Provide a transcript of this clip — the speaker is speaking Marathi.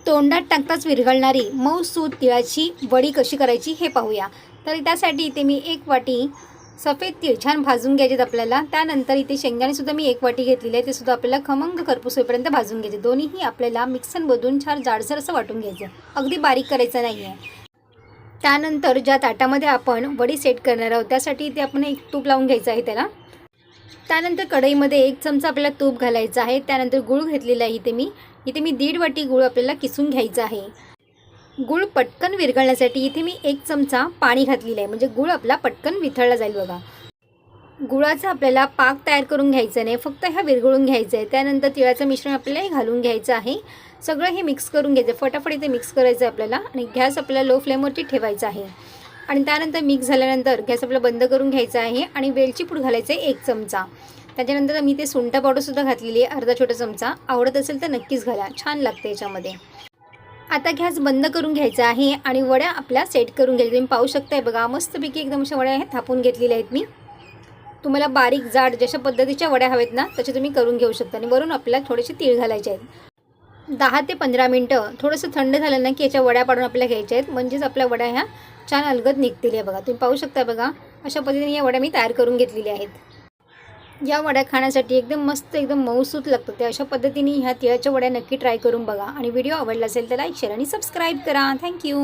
तोंडात टाकताच विरघळणारी मऊसूत तिळाची वडी कशी करायची हे पाहूया। तर त्यासाठी इथे मी 1 वाटी सफेद तीळ छान भाजून घ्यायचे आपल्याला। त्यानंतर इथे शेंगदाणेसुद्धा मी 1 वाटी घेतलेले आहे, ते सुद्धा आपल्याला खमंग खरपूस होईपर्यंत भाजून घ्यायचे। दोन्हीही आपल्याला मिक्सरमधून छान जाडसर असं वाटून घ्यायचं, अगदी बारीक करायचं नाही आहे। त्यानंतर ज्या ताटामध्ये आपण वडी सेट करणार आहोत त्यासाठी इथे आपण एक तूप लावून घ्यायचं आहे त्याला। त्यानंतर कढईमध्ये 1 चमचा आपल्याला तूप घालायचं आहे। त्यानंतर गूळ घेतलेला आहे इथे मी 1.5 वाटी गूळ आपल्याला किसून घ्यायचा आहे। गूळ पटकन विरघळण्यासाठी इथे मी 1 चमचा पाणी घातलेलं आहे, म्हणजे गूळ आपला पटकन वितळला जाईल बघा। गुळाचा आपल्याला पाक तयार करून घ्यायचा नाही, फक्त ह्या विरघळून घ्यायचं आहे। त्यानंतर तिळाचं मिश्रण आपल्याला घालून घ्यायचं आहे। सगळं हे मिक्स करून घ्यायचं, फटाफट इथे मिक्स करायचं आहे आपल्याला आणि गॅस आपल्याला लो फ्लेमवरती ठेवायचा आहे। आणि त्यानंतर मिक्स झाल्यानंतर गॅस आपला बंद करून घ्यायचा आहे आणि वेलची पूड घालायचं आहे 1 चमचा। त्याच्यानंतर मी ते सुंठा पावडरसुद्धा घातलेली आहे, अर्धा छोटा चमचा। आवडत असेल तर नक्कीच घाला, छान लागते याच्यामध्ये। आता गॅस बंद करून घ्यायचा आहे आणि वड्या आपल्या सेट करून घ्यायच्या। तुम्ही पाहू शकताय बघा, मस्तपैकी एकदम अशा वड्या आहेत, थापून घेतलेल्या आहेत मी। तुम्हाला बारीक जाड जशा पद्धतीच्या वड्या हवेत ना तसे तुम्ही करून घेऊ शकता। आणि वरून आपल्याला थोडेसे तीळ घालायचे आहेत। 10 ते 15 मिनटं थोडंसं थंड झालं ना की याच्या वड्या पाडून आपल्याला घ्यायच्या आहेत, म्हणजेच आपल्या वड्या ह्या छान अलगद निघतील आहे बघा। तुम्ही पाहू शकता बघा, अशा पद्धतीने या वड्या मी तयार करून घेतलेल्या आहेत। या वड्या खाण्यासाठी एकदम मस्त एकदम मऊसूत लागतात, त्या अशा पद्धतीने ह्या तिळाच्या वड्या नक्की ट्राय करून बघा। आणि व्हिडिओ आवडला असेल तर लाईक, शेअर आणि सबस्क्राईब करा। थँक्यू।